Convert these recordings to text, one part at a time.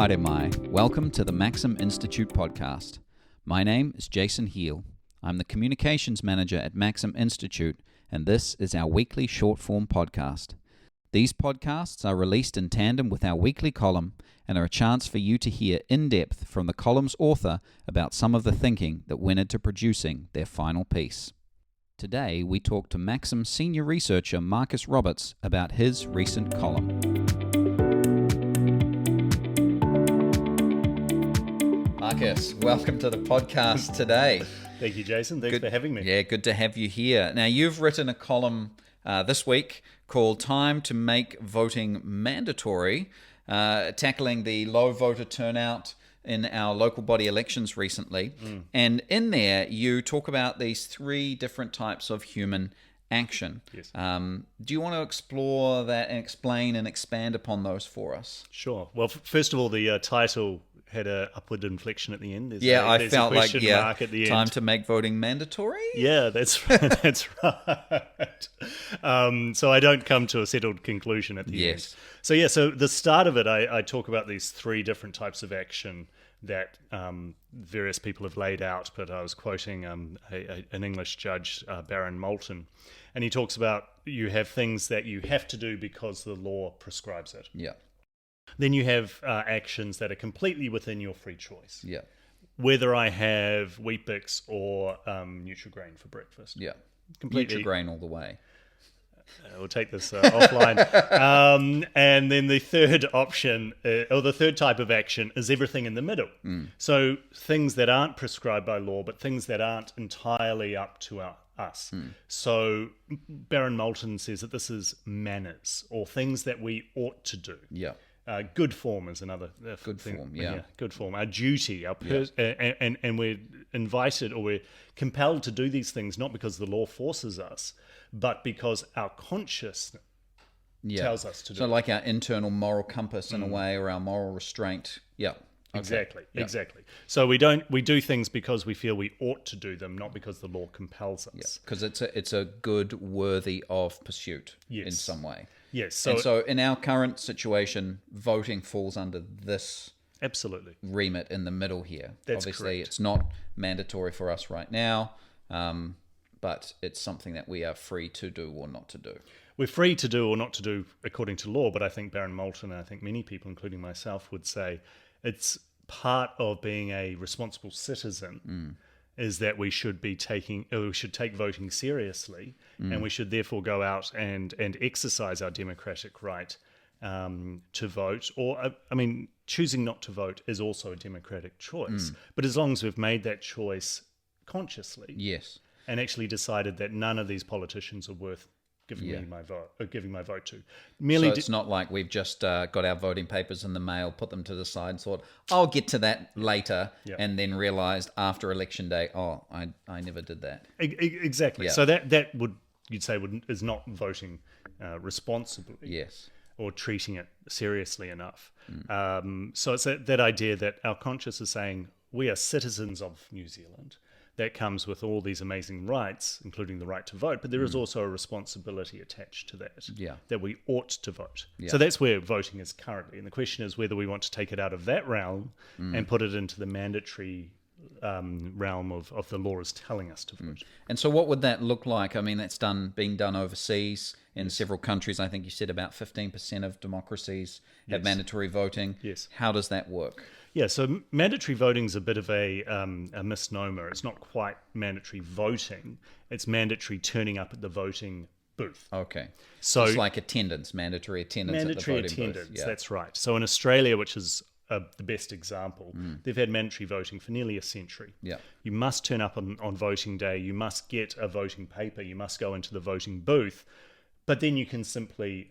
haere mai. Welcome to the Maxim Institute podcast. My name is Jason Heal. I'm the Communications Manager at Maxim Institute, and this is our weekly short-form podcast. These podcasts are released in tandem with our weekly column and are a chance for you to hear in-depth from the column's author about some of the thinking that went into producing their final piece. Today, we talk to Maxim senior researcher Marcus Roberts about his recent column. Marcus, welcome to the podcast today. Thank you, Jason. Thanks for having me. Yeah, good to have you here. Now, you've written a column this week called Time to Make Voting Mandatory, tackling the low voter turnout in our local body elections recently. And in there, you talk about these three different types of human action. Yes. Do you want to explore that and explain and expand upon those for us? Sure. Well, first of all, the title had an upward inflection at the end. I felt like mark at the time end. to make voting mandatory. Yeah, that's right. That's right. So I don't come to a settled conclusion at the end. So the start of it, I talk about these three different types of action that various people have laid out, but I was quoting an English judge, Baron Moulton, and he talks about you have things that you have to do because the law prescribes it. Yeah. Then you have actions that are completely within your free choice. Yeah. Whether I have Wheat Bix or Nutri-Grain for breakfast. Yeah. Completely. Nutri-Grain all the way. We'll take this offline. And then the third option, or the third type of action, is everything in the middle. So things that aren't prescribed by law, but things that aren't entirely up to us. So Baron Moulton says that this is manners, or things that we ought to do. Yeah. Good form is another good thing. form. Yeah. Good form. Our duty, and we're invited or we're compelled to do these things not because the law forces us, but because our conscience tells us to do. So like our internal moral compass in a way, or our moral restraint. Yeah. Okay. Exactly. So we do things because we feel we ought to do them, not because the law compels us. Yeah. Because it's a good worthy of pursuit in some way. Yes. So in our current situation, voting falls under this absolutely remit in the middle here. That's Obviously, correct. It's not mandatory for us right now, but it's something that we are free to do or not to do. We're free to do or not to do according to law, but I think Baron Moulton, and I think many people, including myself, would say it's part of being a responsible citizen is that we should take voting seriously, and we should therefore go out and exercise our democratic right to vote. Or, choosing not to vote is also a democratic choice. But as long as we've made that choice consciously, yes, and actually decided that none of these politicians are worth giving my vote to. Merely so it's not like we've just got our voting papers in the mail, put them to the side, and thought, I'll get to that later, and then realised after election day, I never did that. Exactly. Yeah. So that you'd say is not voting responsibly. Yes. Or treating it seriously enough. So it's that idea that our conscience is saying we are citizens of New Zealand. That comes with all these amazing rights, including the right to vote, but there is also a responsibility attached to that, that we ought to vote. So that's where voting is currently. And the question is whether we want to take it out of that realm and put it into the mandatory realm of the law is telling us to vote. And so what would that look like? I mean, that's being done overseas in several countries. I think you said about 15% of democracies have mandatory voting. Yes. How does that work? Yeah, so mandatory voting is a bit of a misnomer. It's not quite mandatory voting. It's mandatory turning up at the voting booth. Okay. So it's like attendance, mandatory attendance at the voting attendance, booth. Yeah. That's right. So in Australia, which is the best example, they've had mandatory voting for nearly a century. Yeah. You must turn up on voting day. You must get a voting paper. You must go into the voting booth. But then you can simply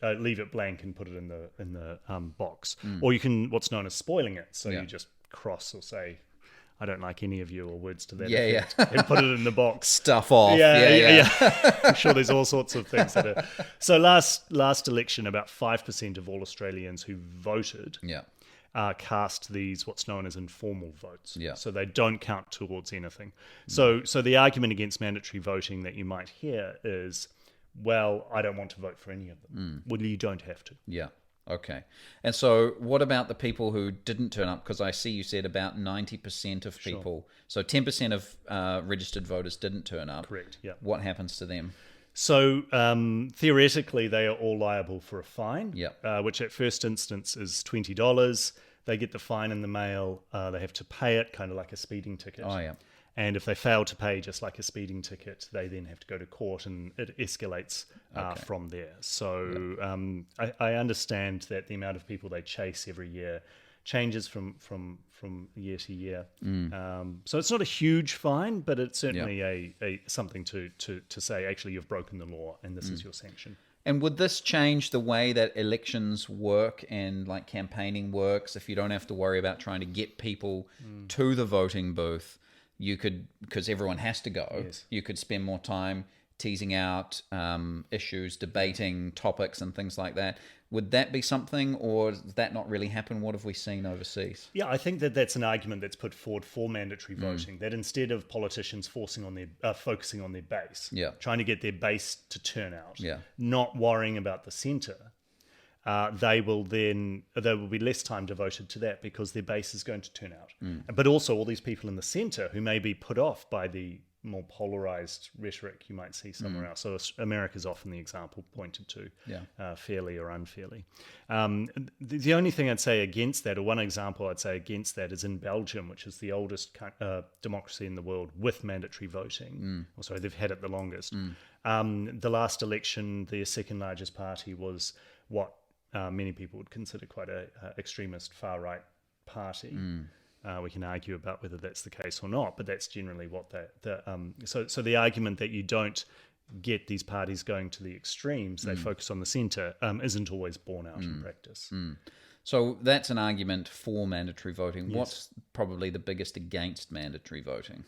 leave it blank and put it in the box, or you can what's known as spoiling it. So you just cross or say, "I don't like any of you," or words to that effect, and put it in the box. Stuff off. Yeah. I'm sure there's all sorts of things that are. So last election, about 5% of all Australians who voted cast these what's known as informal votes. Yeah. So they don't count towards anything. So the argument against mandatory voting that you might hear is, well, I don't want to vote for any of them. Well, you don't have to. Yeah. Okay. And so what about the people who didn't turn up? Because I see you said about 90% of people. So 10% of registered voters didn't turn up. Correct, yeah. What happens to them? So theoretically, they are all liable for a fine, Yeah. which at first instance is $20. They get the fine in the mail. They have to pay it, kind of like a speeding ticket. Oh, yeah. And if they fail to pay, just like a speeding ticket, they then have to go to court, and it escalates from there. So I understand that the amount of people they chase every year changes from year to year. So it's not a huge fine, but it's certainly a something to say, actually, you've broken the law, and this is your sanction. And would this change the way that elections work and like campaigning works? If you don't have to worry about trying to get people to the voting booth, you could, because everyone has to go, you could spend more time teasing out issues, debating topics and things like that. Would that be something, or does that not really happen? What have we seen overseas? Yeah, I think that that's an argument that's put forward for mandatory voting, that instead of politicians focusing on their base, trying to get their base to turn out, not worrying about the centre, there will be less time devoted to that because their base is going to turn out. But also all these people in the centre who may be put off by the more polarized rhetoric you might see somewhere else. So America's often the example pointed to, fairly or unfairly. The only thing I'd say against that, or one example I'd say against that, is in Belgium, which is the oldest democracy in the world with mandatory voting. Or sorry, they've had it the longest. The last election, their second largest party was what many people would consider quite a extremist far-right party. We can argue about whether that's the case or not, but that's generally what so the argument that you don't get these parties going to the extremes, they focus on the centre, isn't always borne out in practice. So that's an argument for mandatory voting. Yes. What's probably the biggest against mandatory voting?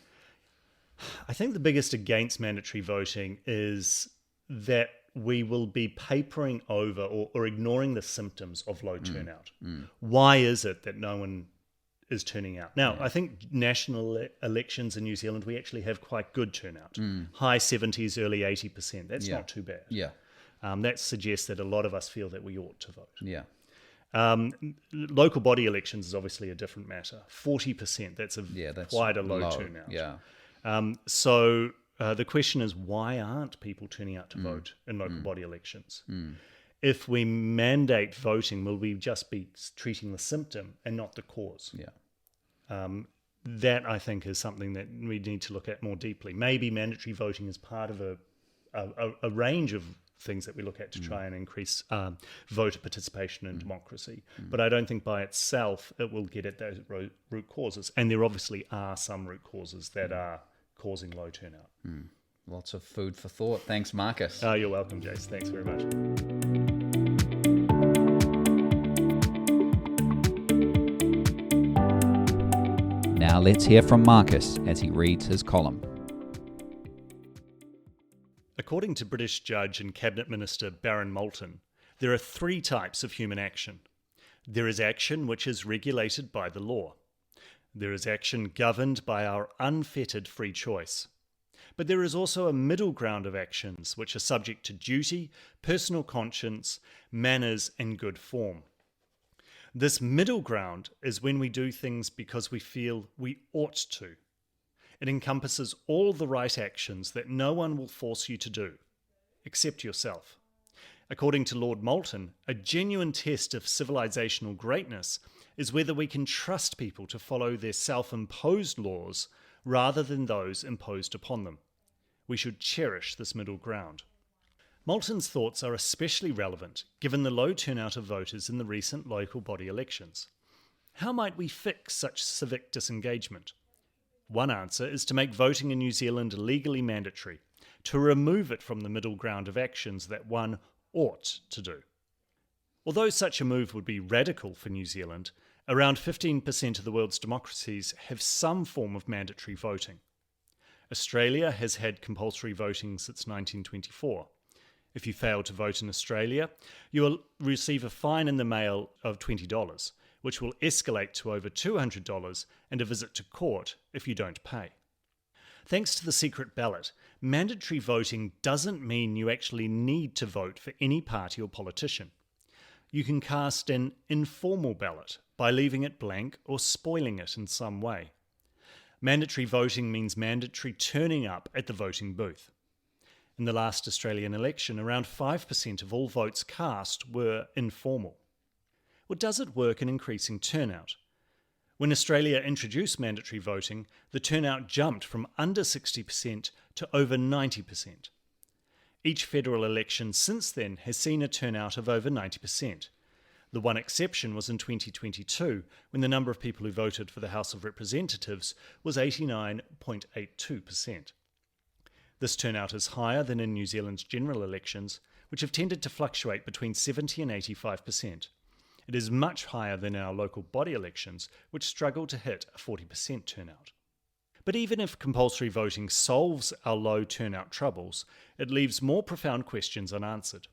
I think the biggest against mandatory voting is that we will be papering over or ignoring the symptoms of low turnout. Why is it that no one is turning out? Now, I think national elections in New Zealand, we actually have quite good turnout. High 70s, early 80%. That's not too bad. That suggests that a lot of us feel that we ought to vote. Local body elections is obviously a different matter. 40%, that's quite a low turnout. So the question is, why aren't people turning out to vote in local body elections? If we mandate voting, will we just be treating the symptom and not the cause? That, I think, is something that we need to look at more deeply. Maybe mandatory voting is part of a range of things that we look at to try and increase voter participation in democracy. But I don't think by itself it will get at those root causes. And there obviously are some root causes that are causing low turnout. Lots of food for thought. Thanks, Marcus. You're welcome, Jace. Thanks very much. Now let's hear from Marcus as he reads his column. According to British Judge and Cabinet Minister Baron Moulton, there are three types of human action. There is action which is regulated by the law. There is action governed by our unfettered free choice. But there is also a middle ground of actions which are subject to duty, personal conscience, manners, and good form. This middle ground is when we do things because we feel we ought to. It encompasses all the right actions that no one will force you to do, except yourself. According to Lord Moulton, a genuine test of civilizational greatness is whether we can trust people to follow their self-imposed laws rather than those imposed upon them. We should cherish this middle ground. Moulton's thoughts are especially relevant given the low turnout of voters in the recent local body elections. How might we fix such civic disengagement? One answer is to make voting in New Zealand legally mandatory, to remove it from the middle ground of actions that one ought to do. Although such a move would be radical for New Zealand, around 15% of the world's democracies have some form of mandatory voting. Australia has had compulsory voting since 1924. If you fail to vote in Australia, you will receive a fine in the mail of $20, which will escalate to over $200 and a visit to court if you don't pay. Thanks to the secret ballot, mandatory voting doesn't mean you actually need to vote for any party or politician. you can cast an informal ballot by leaving it blank or spoiling it in some way. Mandatory voting means mandatory turning up at the voting booth. In the last Australian election, around 5% of all votes cast were informal. Well, does it work in increasing turnout? When Australia introduced mandatory voting, the turnout jumped from under 60% to over 90%. Each federal election since then has seen a turnout of over 90%. The one exception was in 2022, when the number of people who voted for the House of Representatives was 89.82%. This turnout is higher than in New Zealand's general elections, which have tended to fluctuate between 70 and 85%. It is much higher than our local body elections, which struggle to hit a 40% turnout. But even if compulsory voting solves our low turnout troubles, it leaves more profound questions unanswered.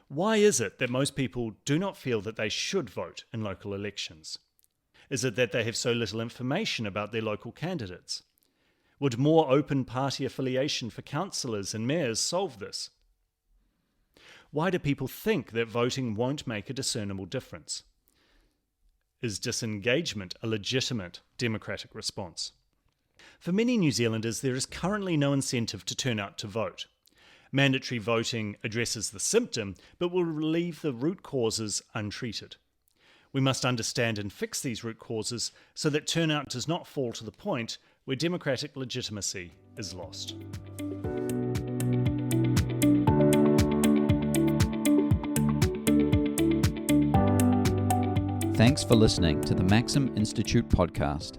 Why is it that most people do not feel that they should vote in local elections? Is it that they have so little information about their local candidates? Would more open party affiliation for councillors and mayors solve this? Why do people think that voting won't make a discernible difference? Is disengagement a legitimate democratic response? For many New Zealanders, there is currently no incentive to turn out to vote. Mandatory voting addresses the symptom, but will leave the root causes untreated. We must understand and fix these root causes so that turnout does not fall to the point where democratic legitimacy is lost. Thanks for listening to the Maxim Institute podcast.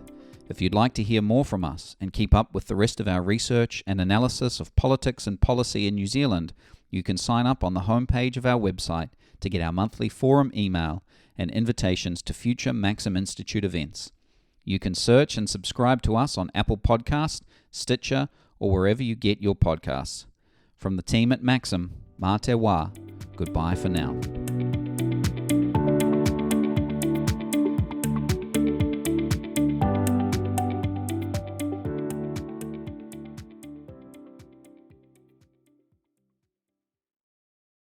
If you'd like to hear more from us and keep up with the rest of our research and analysis of politics and policy in New Zealand, you can sign up on the homepage of our website to get our monthly forum email and invitations to future Maxim Institute events. You can search and subscribe to us on Apple Podcasts, Stitcher, or wherever you get your podcasts. From the team at Maxim, mā te wā, goodbye for now.